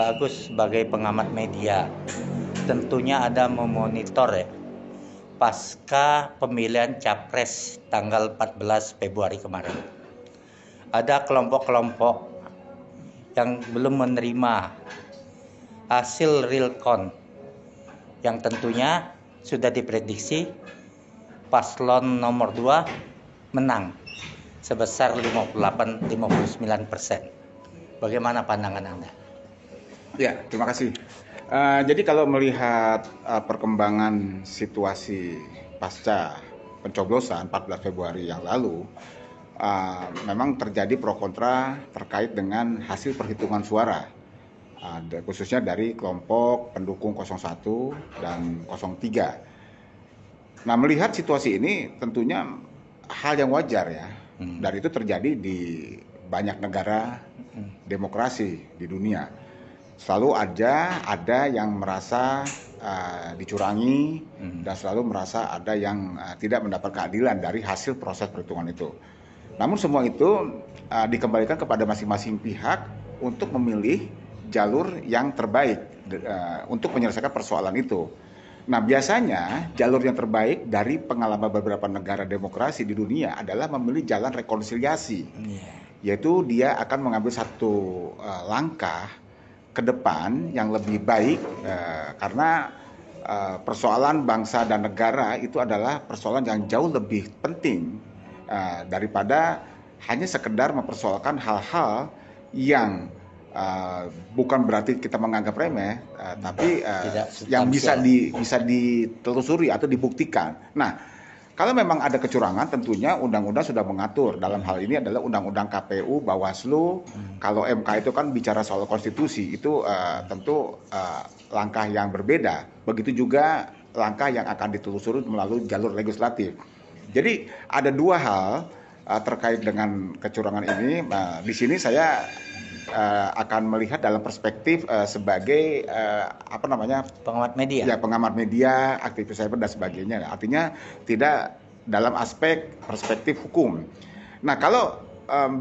Pak Agus sebagai pengamat media, tentunya ada memonitor ya, pasca pemilihan Capres tanggal 14 Februari kemarin. Ada kelompok-kelompok yang belum menerima hasil real count yang tentunya sudah diprediksi paslon nomor 2 menang sebesar 58-59%. Bagaimana pandangan Anda? Ya, terima kasih. Jadi kalau melihat perkembangan situasi pasca pencoblosan 14 Februari yang lalu, memang terjadi pro kontra terkait dengan hasil perhitungan suara, khususnya dari kelompok pendukung 01 dan 03. Nah, melihat situasi ini tentunya hal yang wajar ya, dan itu terjadi di banyak negara demokrasi di dunia. Selalu ada yang merasa dicurangi dan selalu merasa ada yang tidak mendapat keadilan dari hasil proses perhitungan itu. Namun semua itu dikembalikan kepada masing-masing pihak untuk memilih jalur yang terbaik untuk menyelesaikan persoalan itu. Nah, biasanya jalur yang terbaik dari pengalaman beberapa negara demokrasi di dunia adalah memilih jalan rekonsiliasi. Yaitu dia akan mengambil satu langkah ke depan yang lebih baik, karena persoalan bangsa dan negara itu adalah persoalan yang jauh lebih penting daripada hanya sekedar mempersoalkan hal-hal yang bukan berarti kita menganggap remeh, tapi yang bisa ditelusuri atau dibuktikan. Nah, kalau memang ada kecurangan, tentunya undang-undang sudah mengatur. Dalam hal ini adalah undang-undang KPU, Bawaslu. Kalau MK itu kan bicara soal konstitusi, itu tentu langkah yang berbeda. Begitu juga langkah yang akan ditelusuri melalui jalur legislatif. Jadi ada dua hal terkait dengan kecurangan ini. Di sini saya akan melihat dalam perspektif sebagai pengamat media. Ya, pengamat media, aktivis cyber dan sebagainya. Artinya tidak dalam aspek perspektif hukum. Nah, kalau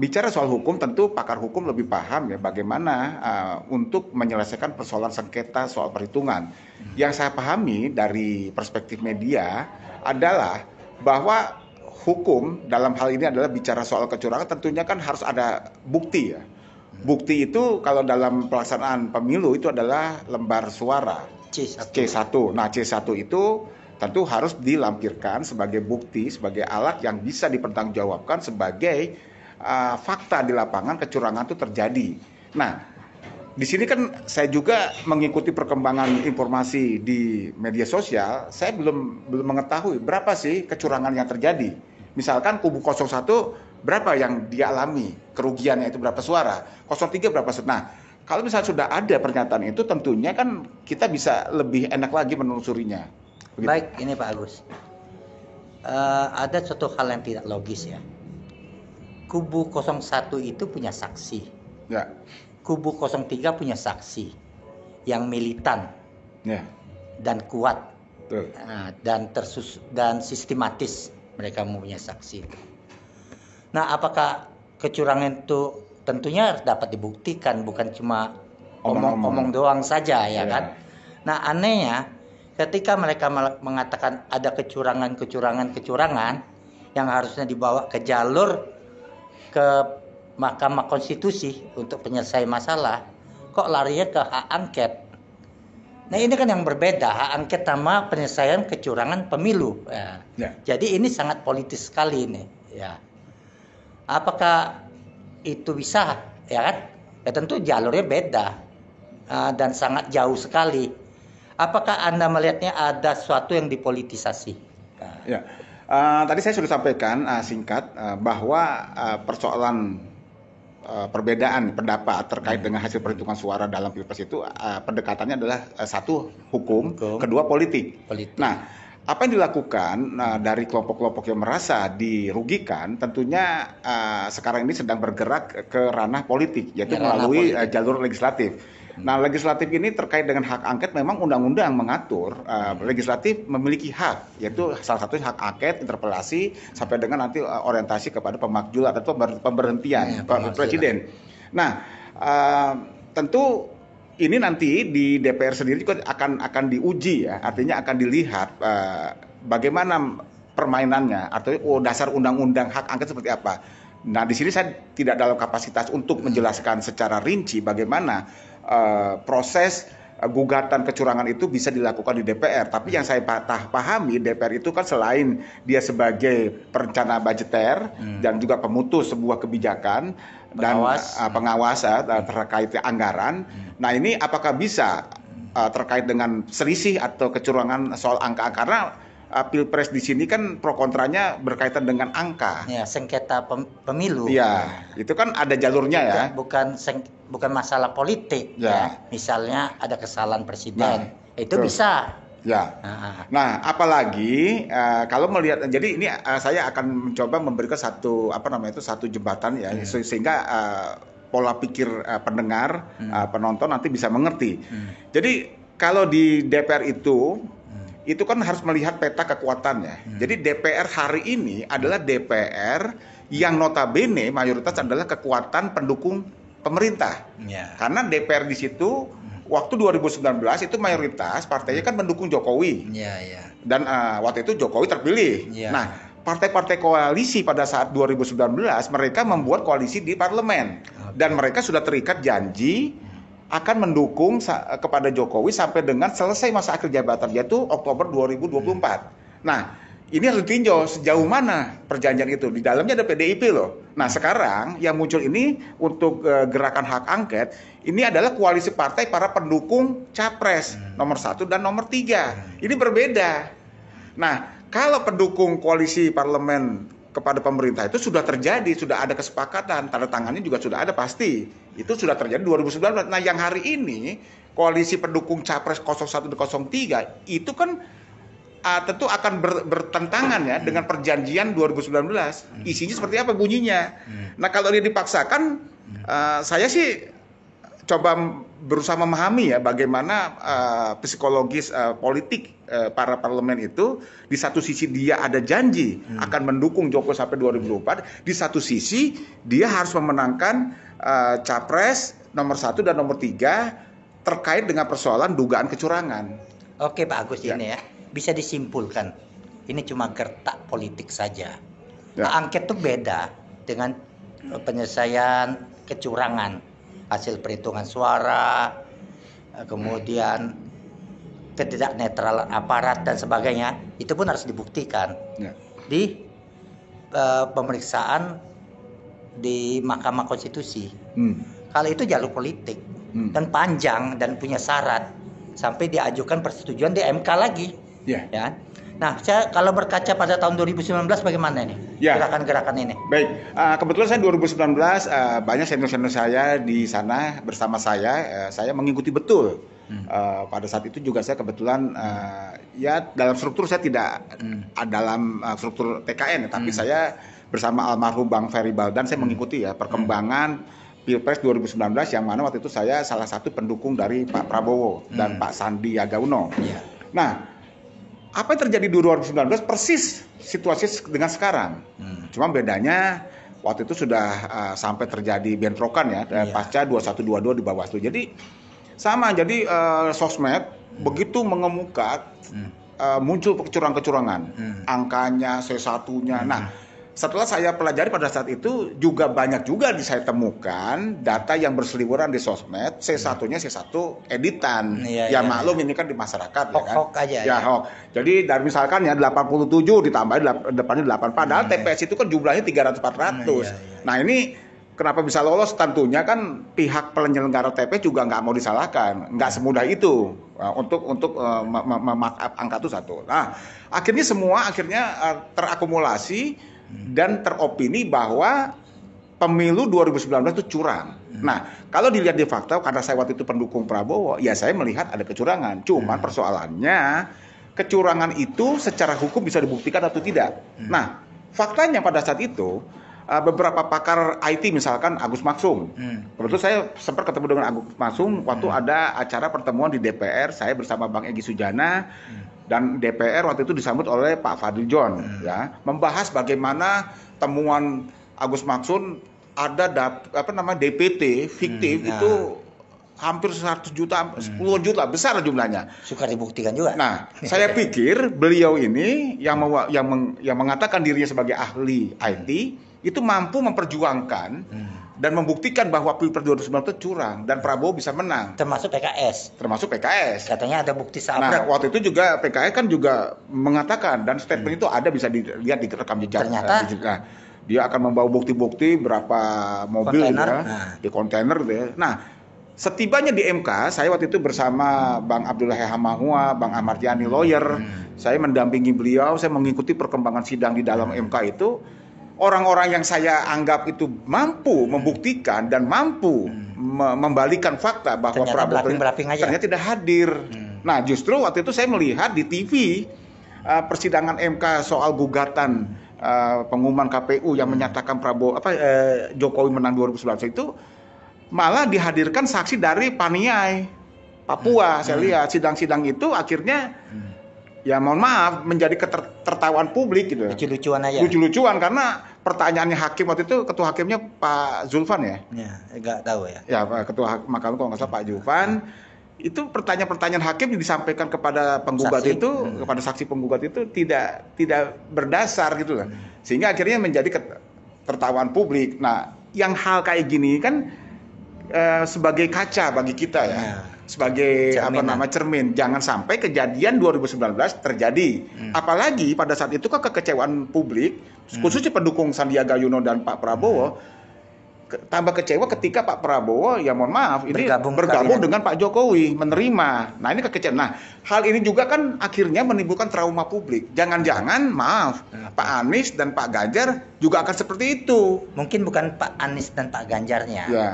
bicara soal hukum, tentu pakar hukum lebih paham ya bagaimana untuk menyelesaikan persoalan sengketa soal perhitungan. Yang saya pahami dari perspektif media adalah bahwa hukum dalam hal ini adalah bicara soal kecurangan, tentunya kan harus ada bukti ya. Bukti itu kalau dalam pelaksanaan pemilu itu adalah lembar suara C1. Nah, C1 itu tentu harus dilampirkan sebagai bukti, sebagai alat yang bisa dipertanggungjawabkan sebagai fakta di lapangan kecurangan itu terjadi. Nah, di sini kan saya juga mengikuti perkembangan informasi di media sosial. Saya belum mengetahui berapa sih kecurangan yang terjadi. Misalkan kubu 01 berapa yang dia alami, kerugiannya itu berapa suara, 03 berapa suara. Nah, kalau misalnya sudah ada pernyataan itu, tentunya kan kita bisa lebih enak lagi menelusurinya. Begitu. Baik, ini Pak Agus. Ada suatu hal yang tidak logis ya. Kubu 01 itu punya saksi. Ya. Kubu 03 punya saksi yang militan. Ya. Dan kuat. Betul. Dan sistematis mereka mempunyai saksi. Nah, apakah kecurangan itu tentunya dapat dibuktikan, bukan cuma omong-omong doang saja ya kan? Nah, anehnya ketika mereka mengatakan ada kecurangan yang harusnya dibawa ke jalur ke Mahkamah Konstitusi untuk penyelesaian masalah, kok larinya ke hak angket. Nah, ini kan yang berbeda, hak angket sama penyelesaian kecurangan pemilu. Ya. Jadi ini sangat politis sekali ini. Ya. Apakah itu bisa, ya kan? Ya tentu jalurnya beda dan sangat jauh sekali. Apakah Anda melihatnya ada sesuatu yang dipolitisasi? Ya, tadi saya sudah sampaikan singkat bahwa persoalan perbedaan pendapat terkait dengan hasil perhitungan suara dalam Pilpres itu pendekatannya adalah satu hukum, kedua politik. Nah, apa yang dilakukan dari kelompok-kelompok yang merasa dirugikan, tentunya sekarang ini sedang bergerak ke ranah politik, yaitu melalui jalur legislatif. Nah, legislatif ini terkait dengan hak angket, memang undang-undang mengatur legislatif memiliki hak, yaitu salah satunya hak angket, interpelasi, sampai dengan nanti orientasi kepada pemakzulan atau pemberhentian presiden. Nah, tentu ini nanti di DPR sendiri juga akan diuji ya, artinya akan dilihat bagaimana permainannya atau dasar undang-undang hak angket seperti apa. Nah, di sini saya tidak dalam kapasitas untuk menjelaskan secara rinci bagaimana proses gugatan kecurangan itu bisa dilakukan di DPR. Tapi yang saya pahami, DPR itu kan selain dia sebagai perencana budgeter dan juga pemutus sebuah kebijakan dan pengawas terkait anggaran. Nah, ini apakah bisa terkait dengan selisih atau kecurangan soal angka? Karena Pilpres di sini kan pro kontranya berkaitan dengan angka. Ya, sengketa pemilu. Iya, itu kan ada jalurnya ya. Bukan masalah politik ya. Misalnya ada kesalahan presiden, itu bisa. Ya. Nah, apalagi kalau melihat, jadi ini saya akan mencoba memberikan satu jembatan ya, sehingga pola pikir pendengar, penonton nanti bisa mengerti. Jadi kalau di DPR itu kan harus melihat peta kekuatannya. Jadi DPR hari ini adalah DPR yang notabene mayoritas adalah kekuatan pendukung pemerintah. Karena DPR di situ waktu 2019 itu mayoritas partainya kan mendukung Jokowi. Dan waktu itu Jokowi terpilih. Nah, partai-partai koalisi pada saat 2019 mereka membuat koalisi di parlemen. Dan mereka sudah terikat janji akan mendukung kepada Jokowi sampai dengan selesai masa akhir jabatan, yaitu Oktober 2024. Nah, ini harus ditinjau sejauh mana perjanjian itu. Di dalamnya ada PDIP loh. Nah, sekarang yang muncul ini untuk gerakan hak angket, ini adalah koalisi partai para pendukung capres nomor 1 dan nomor 3. Ini berbeda. Nah, kalau pendukung koalisi parlemen kepada pemerintah itu sudah terjadi, sudah ada kesepakatan, tanda tangannya juga sudah ada pasti. Itu sudah terjadi 2019. Nah, yang hari ini koalisi pendukung capres 01 dan 03 itu kan tentu akan bertentangan ya dengan perjanjian 2019. Isinya seperti apa bunyinya. Nah, kalau dia dipaksakan, saya sih coba berusaha memahami ya bagaimana psikologis politik para parlemen itu. Di satu sisi dia ada janji akan mendukung Jokowi sampai 2024, di satu sisi dia harus memenangkan capres nomor 1 dan nomor 3 terkait dengan persoalan dugaan kecurangan. Oke Pak Agus, ini ya bisa disimpulkan ini cuma gertak politik saja. Hak angket itu beda dengan penyelesaian kecurangan, hasil perhitungan suara, kemudian ketidaknetralan aparat dan sebagainya, itu pun harus dibuktikan di pemeriksaan di Mahkamah Konstitusi. Kalau itu jalur politik dan panjang dan punya syarat sampai diajukan persetujuan di MK lagi. Ya. Nah, saya kalau berkaca pada tahun 2019 bagaimana nih gerakan-gerakan ini? Baik, kebetulan saya 2019 banyak senior-senior saya di sana bersama saya mengikuti betul. Pada saat itu juga saya kebetulan ya dalam struktur saya tidak dalam struktur TKN, tapi saya bersama almarhum Bang Ferry Baldan saya mengikuti ya perkembangan Pilpres 2019 yang mana waktu itu saya salah satu pendukung dari Pak Prabowo dan Pak Sandiaga Uno. Nah, apa yang terjadi di 2019 persis situasi dengan sekarang. Cuma bedanya waktu itu sudah sampai terjadi bentrokan ya pasca 2122 di Bawaslu. Jadi sama, jadi sosmed begitu mengemuka muncul kecurangan-kecurangan. Angkanya, C1-nya. Nah, setelah saya pelajari pada saat itu juga banyak juga saya temukan data yang berseliweran di sosmed, C1-nya C1 editan. Maklum ini kan di masyarakat hoax aja. Hoax. Jadi dari misalkan ya 87 ditambah depannya 8, padahal TPS itu kan jumlahnya 300-400. Nah, ini kenapa bisa lolos? Tentunya kan pihak penyelenggara TPS juga nggak mau disalahkan, nggak semudah itu untuk angka itu satu. Nah, akhirnya semua terakumulasi dan teropini bahwa pemilu 2019 itu curang. Nah, kalau dilihat di fakta, karena saya waktu itu pendukung Prabowo, ya saya melihat ada kecurangan. Cuman persoalannya, kecurangan itu secara hukum bisa dibuktikan atau tidak. Nah, faktanya pada saat itu, beberapa pakar IT misalkan Agus Maksum. Kebetulan saya sempat ketemu dengan Agus Maksum waktu ada acara pertemuan di DPR, saya bersama Bang Egy Sujana. Dan DPR waktu itu disambut oleh Pak Fadil John, ya, membahas bagaimana temuan Agus Maksum ada DPT fiktif itu hampir 100 juta, 10 juta, besar jumlahnya. Suka dibuktikan juga. Nah, saya pikir beliau ini yang mengatakan dirinya sebagai ahli IT itu mampu memperjuangkan dan membuktikan bahwa Pilpres 2019 itu curang dan Prabowo bisa menang. Termasuk PKS. Katanya ada bukti Nah, sabrek. waktu itu juga PKS kan juga mengatakan dan statement itu ada bisa dilihat di rekam jejak. Ternyata Dia akan membawa bukti-bukti berapa mobil kontainer, gitu ya, di kontainer gitu ya. Nah, setibanya di MK, saya waktu itu bersama Bang Abdullah Hamahua, Bang Ahmad Yani lawyer, saya mendampingi beliau, saya mengikuti perkembangan sidang di dalam MK itu. Orang-orang yang saya anggap itu mampu membuktikan dan mampu membalikan fakta bahwa Prabowo ternyata tidak hadir. Nah, justru waktu itu saya melihat di TV persidangan MK soal gugatan pengumuman KPU yang menyatakan Jokowi menang 2019 itu malah dihadirkan saksi dari Paniai Papua. Saya lihat sidang-sidang itu akhirnya ya mohon maaf menjadi ketertawaan publik gitu. Lucu-lucuan aja. Lucu-lucuan karena pertanyaannya hakim waktu itu ketua hakimnya Pak Zulfan ya. Ya, enggak tahu ya. Ya, ketua mahkamah kalau nggak salah Pak Zulfan. Itu pertanyaan-pertanyaan hakim yang disampaikan kepada penggugat Saksi. itu, kepada saksi penggugat itu tidak berdasar gitu kan. Sehingga akhirnya menjadi ketertawaan publik. Nah, yang hal kayak gini kan sebagai kaca bagi kita ya. Sebagai cermin. Jangan sampai kejadian 2019 terjadi. Apalagi pada saat itu kan kekecewaan publik, khususnya pendukung Sandiaga Uno dan Pak Prabowo, tambah kecewa ketika Pak Prabowo ya mohon maaf ini bergabung dengan Pak Jokowi, menerima. Nah, ini kekecewaan. Nah, hal ini juga kan akhirnya menimbulkan trauma publik. Jangan-jangan maaf, Pak Anies dan Pak Ganjar juga akan seperti itu. Mungkin bukan Pak Anies dan Pak Ganjarnya. Ya.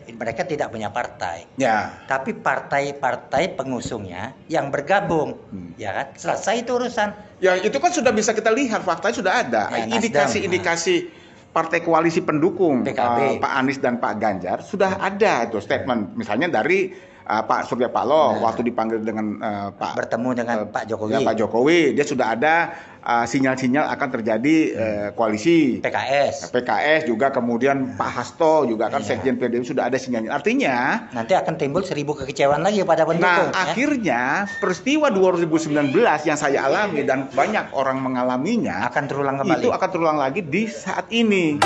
Mereka tidak punya partai. Ya. Tapi partai-partai pengusungnya yang bergabung, ya kan? Selesai itu urusan. Ya, itu kan sudah bisa kita lihat, faktanya sudah ada. Indikasi-indikasi partai koalisi pendukung Pak Anies dan Pak Ganjar sudah ada itu statement. Misalnya dari Pak Surya Paloh waktu dipanggil dengan bertemu dengan Pak Jokowi. Ya, Pak Jokowi, dia sudah ada sinyal-sinyal akan terjadi koalisi. PKS juga, kemudian Pak Hasto juga kan Sekjen PDIP sudah ada sinyalnya. Artinya nanti akan timbul 1000 kekecewaan lagi pada pendukung. Nah, akhirnya peristiwa 2019 yang saya alami dan banyak orang mengalaminya akan terulang kembali. Itu akan terulang lagi di saat ini.